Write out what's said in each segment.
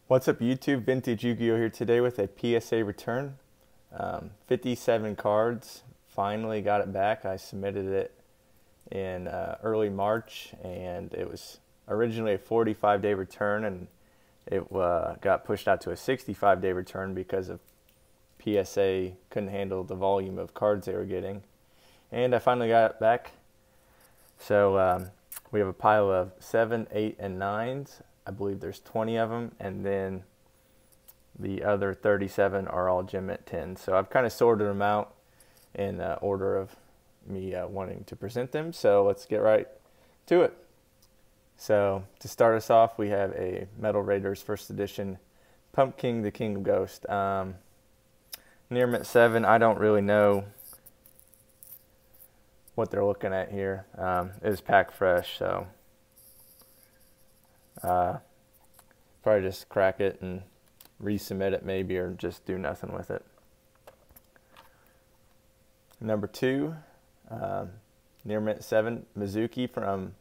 What's up YouTube, Vintage Yu-Gi-Oh here today with a PSA return. 57 cards, finally got it back. I submitted it in early March and it was originally a 45-day return, and it got pushed out to a 65-day return because of PSA couldn't handle the volume of cards they were getting. And I finally got it back. So we have a pile of 7, 8, and 9s. I believe there's 20 of them, and then the other 37 are all Gem Mint 10s. So I've kind of sorted them out in order of me wanting to present them. So let's get right to it. So to start us off, we have a Metal Raiders First Edition Pumpkin, the King of Ghost. Near Mint 7, I don't really know what they're looking at here. It is packed fresh, so probably just crack it and resubmit it maybe, or just do nothing with it. Number 2, Near Mint 7, Mizuki from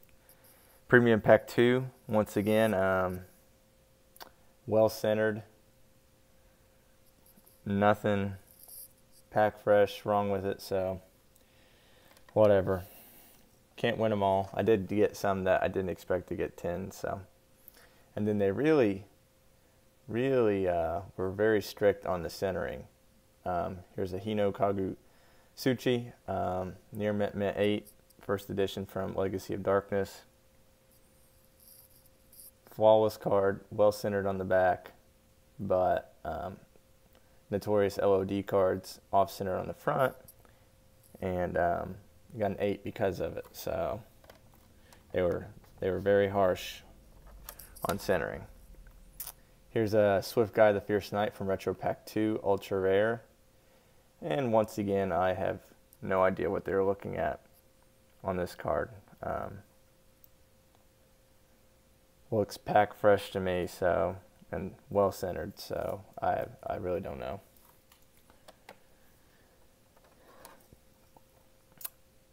Premium Pack 2. Once again, well centered. Nothing pack fresh wrong with it, so whatever. Can't win them all. I did get some that I didn't expect to get 10, so. And then they really were very strict on the centering. Here's a Hino Kagu Suchi, Near Mint 8, First Edition from Legacy of Darkness. Flawless card, well centered on the back, but notorious LOD cards off center on the front, and got an 8 because of it. So they were very harsh on centering. Here's a Swift Guy the Fierce Knight from Retro Pack 2, ultra rare. And once again, I have no idea what they were looking at on this card. Looks pack fresh to me, so, and well centered, so I really don't know.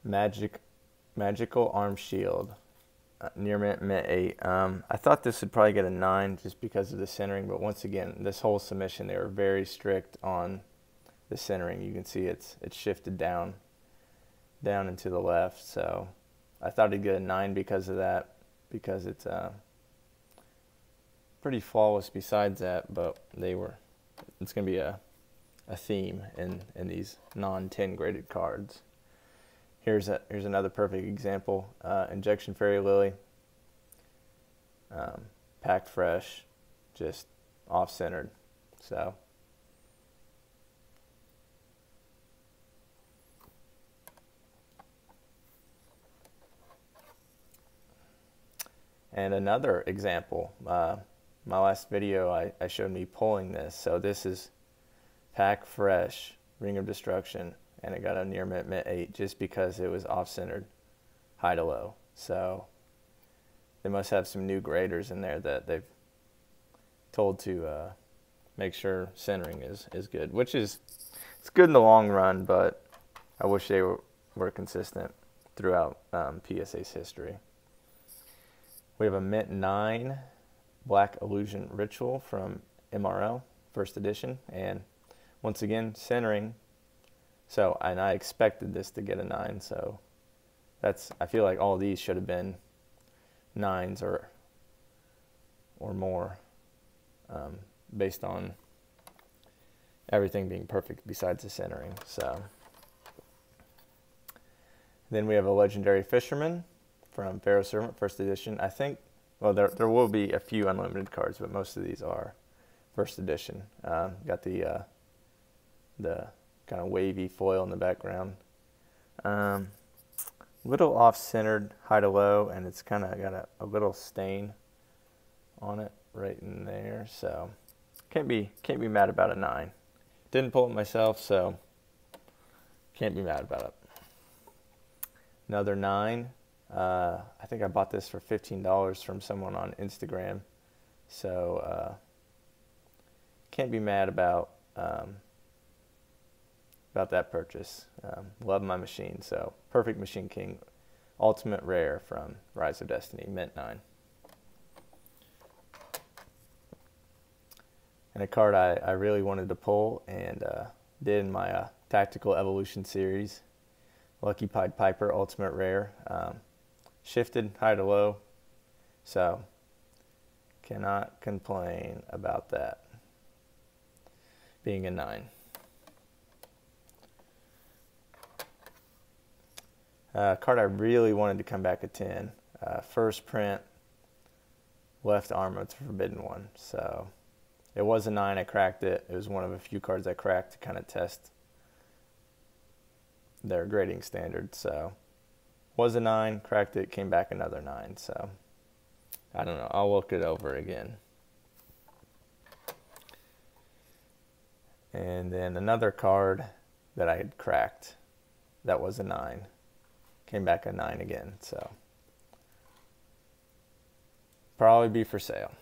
Magical Arm Shield, Near Mint 8. I thought this would probably get a 9 just because of the centering, but once again, this whole submission, they were very strict on the centering. You can see it's shifted down and to the left, so I thought it'd get a 9 because of that, because it's pretty flawless besides that, but it's going to be a theme in these non-10 graded cards. Here's another perfect example. Injection Fairy Lily, packed fresh, just off-centered. So and another example. My last video, I showed me pulling this. So this is pack fresh, Ring of Destruction, and it got a Near Mint 8 just because it was off-centered, high to low. So they must have some new graders in there that they've told to make sure centering is good, which is, it's good in the long run, but I wish they were consistent throughout PSA's history. We have a Mint 9 Black Illusion Ritual from MRL, First Edition, and once again, centering. So, and I expected this to get a 9, so I feel like all of these should have been 9s or more, based on everything being perfect besides the centering. So then we have a Legendary Fisherman from Pharaoh Servant, First Edition. I think, well, there will be a few unlimited cards, but most of these are First Edition. Got the kind of wavy foil in the background. Little off-centered, high to low, and it's kind of got a little stain on it right in there. So can't be mad about a 9. Didn't pull it myself, so can't be mad about it. Another 9. I think I bought this for $15 from someone on Instagram, so can't be mad about that purchase. Love my machine. So Perfect Machine King, Ultimate Rare from Rise of Destiny, Mint 9. and a card I really wanted to pull and did in my Tactical Evolution series. Lucky Pied Piper Ultimate Rare. Shifted high to low, so cannot complain about that being a 9. Card I really wanted to come back a 10. First print, left arm of the Forbidden One. So it was a 9. I cracked it. It was one of a few cards I cracked to kind of test their grading standard. So was a 9, cracked it, came back another 9. So I don't know. I'll look it over again. And then another card that I had cracked that was a 9. Came back a 9 again. So probably be for sale.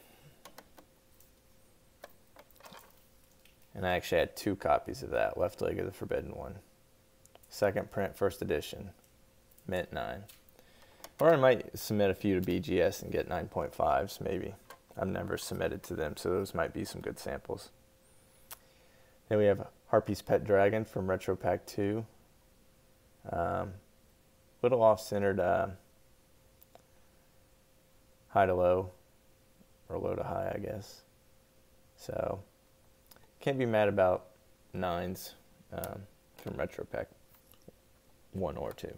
And I actually had 2 copies of that. Left Leg of the Forbidden One. Second print, first edition. Mint 9. Or I might submit a few to BGS and get 9.5s maybe. I've never submitted to them, so those might be some good samples. Then we have Harpy's Pet Dragon from Retro Pack 2. Little off-centered high to low, or low to high, I guess. So can't be mad about 9s from Retro Pack 1 or 2.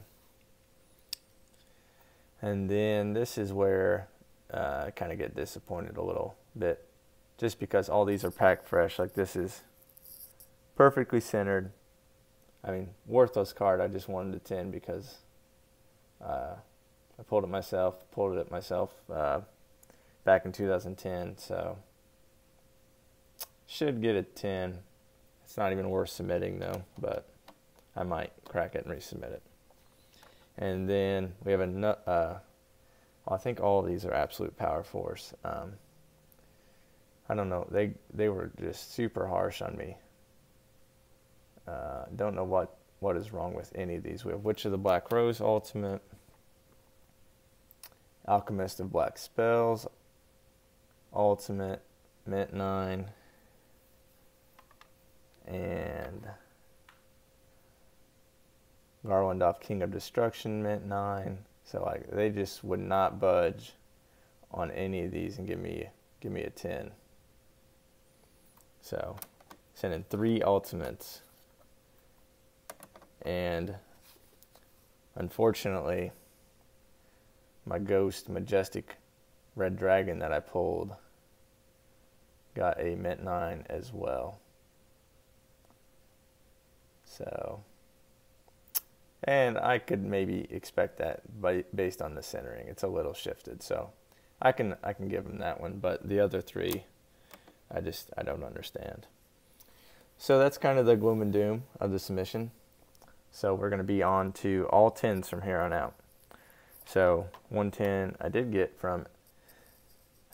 And then this is where I kind of get disappointed a little bit, just because all these are packed fresh. Like this is perfectly centered. I mean, worthless card. I just wanted a 10 because I pulled it myself back in 2010. So should get a 10. It's not even worth submitting though, but I might crack it and resubmit it. And then we have I think all of these are Absolute Power Force. I don't know. They were just super harsh on me. Don't know what is wrong with any of these. We have Witch of the Black Rose Ultimate, Alchemist of Black Spells Ultimate, Mint 9, and Garlandoff King of Destruction, Mint 9. So like they just would not budge on any of these and give me a 10. So sending 3 ultimates, and unfortunately my Ghost Majestic Red Dragon that I pulled got a Mint 9 as well. So, and I could maybe expect that based on the centering. It's a little shifted, so I can give him that one. But the other 3, I don't understand. So that's kind of the gloom and doom of the submission. So we're going to be on to all 10s from here on out. So 110 I did get from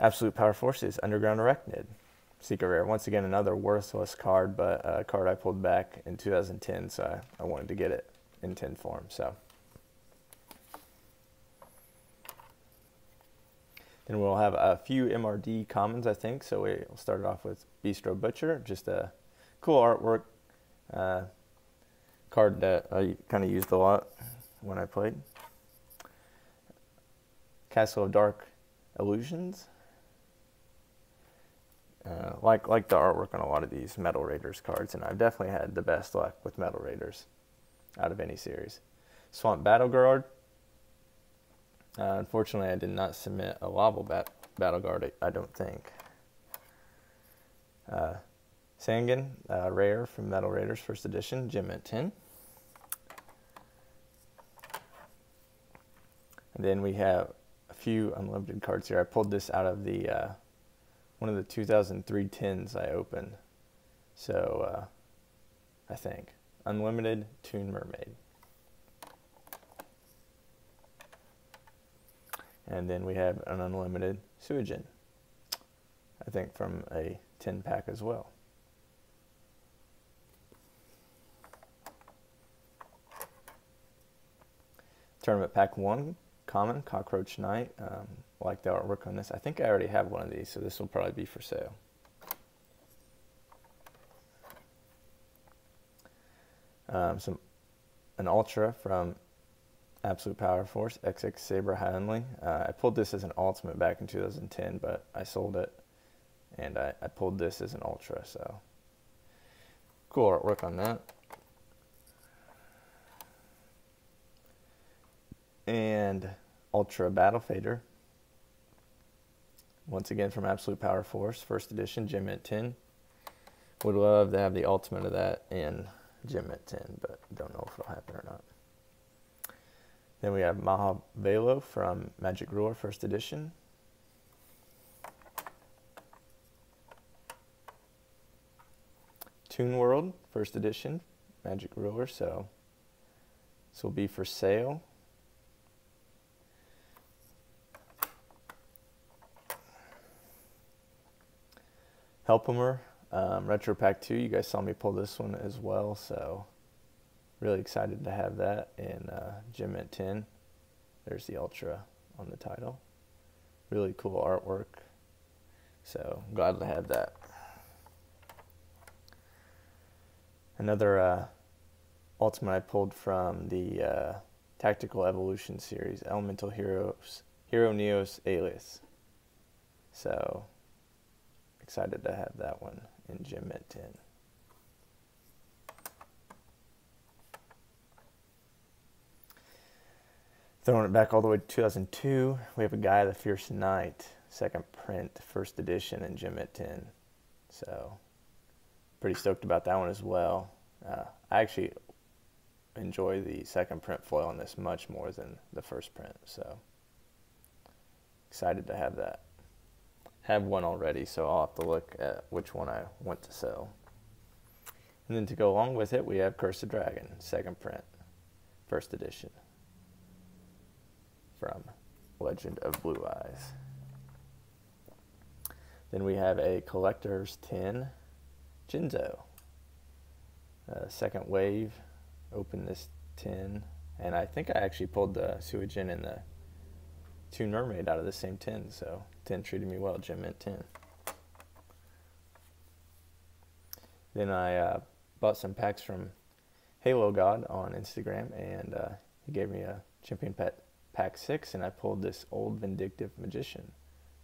Absolute Power Forces, Underground Arachnid, Secret Rare. Once again, another worthless card, but a card I pulled back in 2010, so I wanted to get it in 10 form. So then we'll have a few MRD commons, I think. So we'll start off with Bistro Butcher, just a cool artwork card that I kind of used a lot when I played. Castle of Dark Illusions. Like the artwork on a lot of these Metal Raiders cards, and I've definitely had the best luck with Metal Raiders out of any series. Swamp Battle Guard. Unfortunately, I did not submit a Lava Battle Guard, I don't think. Sangan, rare from Metal Raiders First Edition, Gem at 10. And then we have a few unlimited cards here. I pulled this out of the one of the 2003 tins I opened. So I think Unlimited Toon Mermaid. And then we have an unlimited Suijin, I think from a 10 pack as well. Tournament Pack 1, Common, Cockroach Knight. Like the artwork on this. I think I already have one of these, so this will probably be for sale. An Ultra from Absolute Power Force, XX Saber Heavenly. I pulled this as an Ultimate back in 2010, but I sold it, and I pulled this as an Ultra, so cool artwork on that. And Ultra Battle Fader, once again from Absolute Power Force, first edition, Gem Mint 10. Would love to have the Ultimate of that in Gem Mint 10, but don't know if it'll happen or not. Then we have Mahavelo from Magic Ruler, first edition. Toon World, first edition, Magic Ruler, so this will be for sale. Helpomer, Retro Pack 2, you guys saw me pull this one as well, so really excited to have that in Gem Mint 10. There's the Ultra on the title. Really cool artwork, so glad to have that. Another Ultimate I pulled from the Tactical Evolution series, Elemental Heroes, Hero Neos Alias. So excited to have that one in Gem Mint 10. Throwing it back all the way to 2002, we have a Guy the Fierce Knight, second print, first edition in Gem Mint 10. So pretty stoked about that one as well. I actually enjoy the second print foil on this much more than the first print, so excited to have that. Have one already, so I'll have to look at which one I want to sell. And then to go along with it, we have Curse the Dragon, second print, first edition, from Legend of Blue Eyes. Then we have a Collector's 10 Jinzo. Second wave, open this tin, and I think I actually pulled the Suijin and the Toon Mermaid out of the same tin, so tin treated me well, Gem Mint 10. Then I bought some packs from Halo God on Instagram, and he gave me a Champion Pet Pack 6, and I pulled this Old Vindictive Magician.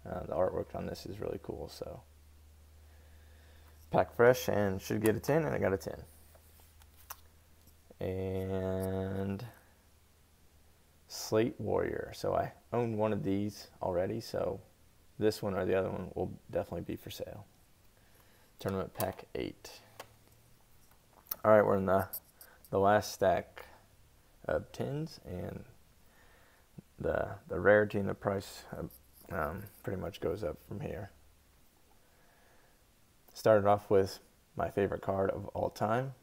The artwork on this is really cool, so pack fresh and should get a 10, and I got a 10. And Slate Warrior. So I own one of these already, so this one or the other one will definitely be for sale. Tournament Pack 8. Alright, we're in the last stack of tins, and the rarity and the price pretty much goes up from here. Started off with my favorite card of all time,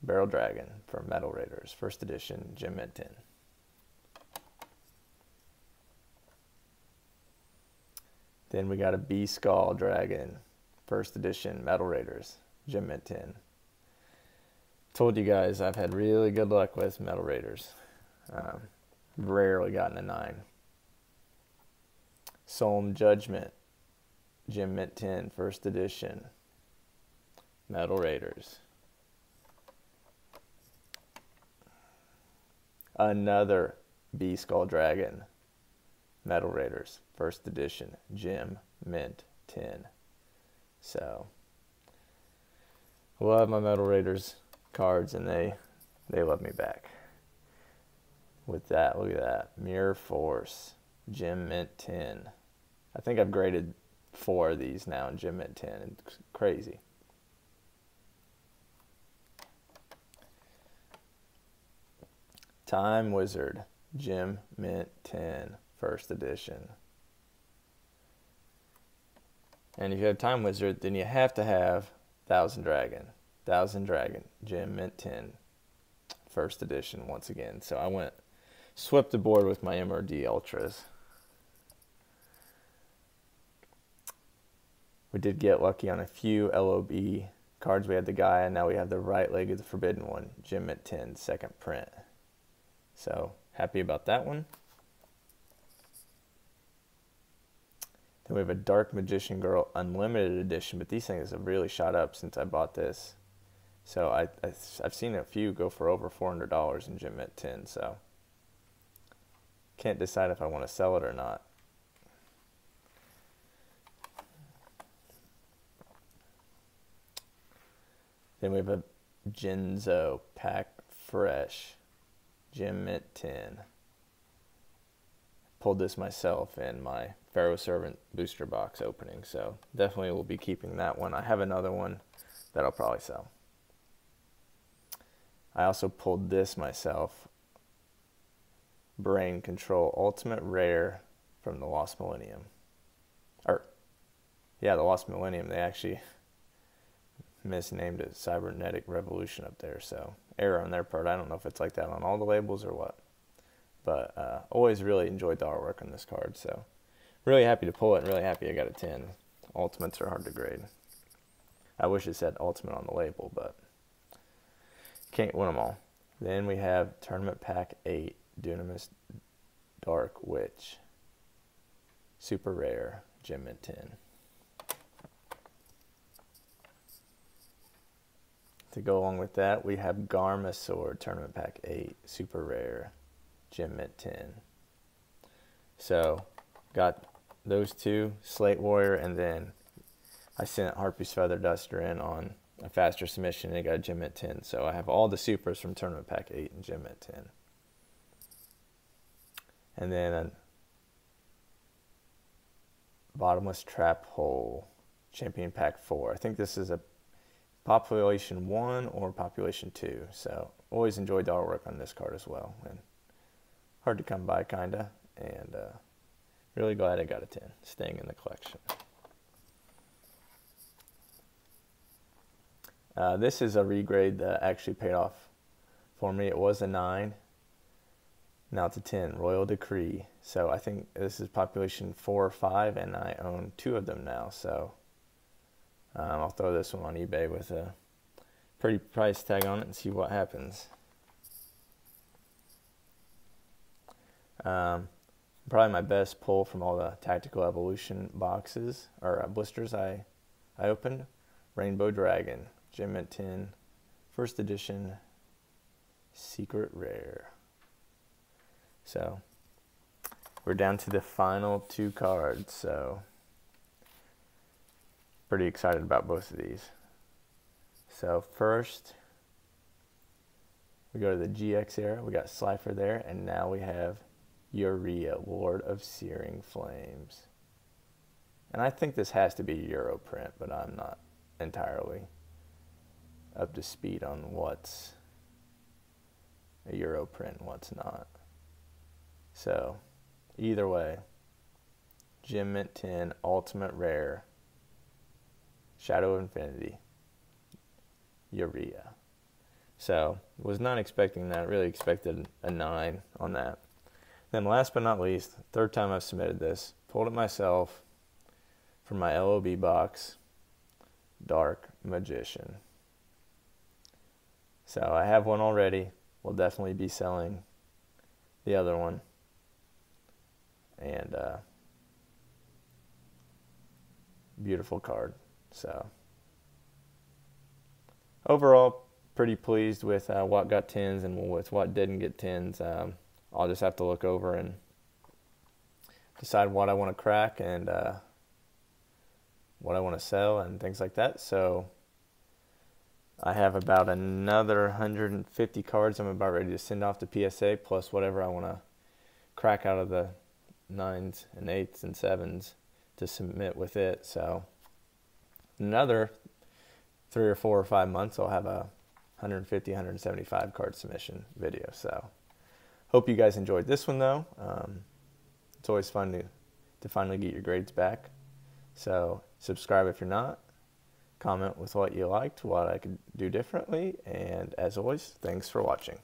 Barrel Dragon from Metal Raiders, first edition, Gem Mint 10. Then we got a B-Skull Dragon, first edition, Metal Raiders, Gem Mint 10. Told you guys I've had really good luck with Metal Raiders. Rarely gotten a 9. Solemn Judgment, Gem Mint 10, first edition, Metal Raiders. Another B-Skull Dragon, Metal Raiders, first edition, Gem Mint 10. So, love my Metal Raiders cards, and they love me back. With that, look at that, Mirror Force, Gem Mint 10. I think I've graded 4 of these now in Gem Mint 10. It's crazy. Time Wizard, Gem Mint 10, first edition. And if you have Time Wizard, then you have to have Thousand Dragon, Gem Mint 10, first edition once again. So I swept the board with my MRD Ultras. We did get lucky on a few LOB cards. We had the guy, and now we have the Right Leg of the Forbidden One, Gem Mint 10, second print. So, happy about that one. Then we have a Dark Magician Girl Unlimited Edition, but these things have really shot up since I bought this. So I've seen a few go for over $400 in Gem Mint tin, so can't decide if I want to sell it or not. Then we have a Genzo Pack Fresh Gem Mint tin. Pulled this myself in my Pharaoh Servant booster box opening, so definitely will be keeping that one. I have another one that I'll probably sell. I also pulled this myself, Brain Control Ultimate Rare from the Lost Millennium. The Lost Millennium, they actually misnamed it Cybernetic Revolution up there, so error on their part. I don't know if it's like that on all the labels or what. But always really enjoyed the artwork on this card, so really happy to pull it and really happy I got a 10. Ultimates are hard to grade. I wish it said Ultimate on the label, but can't win them all. Then we have Tournament Pack 8, Dunamis Dark Witch. Super rare, Gem Mint tin. To go along with that, we have Garma Sword, Tournament Pack 8, Super rare, Gem Mint tin. So, got those two, Slate Warrior, and then I sent Harpy's Feather Duster in on a faster submission, and it got a Gem Mint tin. So I have all the supers from Tournament Pack 8 and Gem Mint tin. And then a Bottomless Trap Hole, Champion Pack 4. I think this is a Population 1 or Population 2. So always enjoyed the artwork on this card as well. And hard to come by, kinda. And really glad I got a 10, staying in the collection. This is a regrade that actually paid off for me. It was a 9. Now it's a 10, Royal Decree. So I think this is Population 4 or 5, and I own 2 of them now. So I'll throw this one on eBay with a pretty price tag on it and see what happens. Probably my best pull from all the Tactical Evolution boxes, or blisters I opened. Rainbow Dragon, Gem Mint tin, first edition, secret rare. So we're down to the final 2 cards, so pretty excited about both of these. So first, we go to the GX era. We got Slifer there, and now we have Urea, Lord of Searing Flames. And I think this has to be Euro print, but I'm not entirely up to speed on what's a Euro print and what's not. So, either way, Gem Mint tin, Ultimate Rare, Shadow of Infinity, Urea. So, was not expecting that. Really expected a 9 on that. Then last but not least, third time I've submitted this, pulled it myself from my LOB box, Dark Magician. So I have one already. We'll definitely be selling the other one. And beautiful card. So overall, pretty pleased with what got 10s and with what didn't get 10s. I'll just have to look over and decide what I want to crack and what I want to sell and things like that. So I have about another 150 cards I'm about ready to send off to PSA, plus whatever I want to crack out of the 9s and 8s and 7s to submit with it. So another 3 or 4 or 5 months I'll have a 150, 175 card submission video. So hope you guys enjoyed this one though. It's always fun to finally get your grades back. So subscribe if you're not. Comment with what you liked, what I could do differently, and as always, thanks for watching.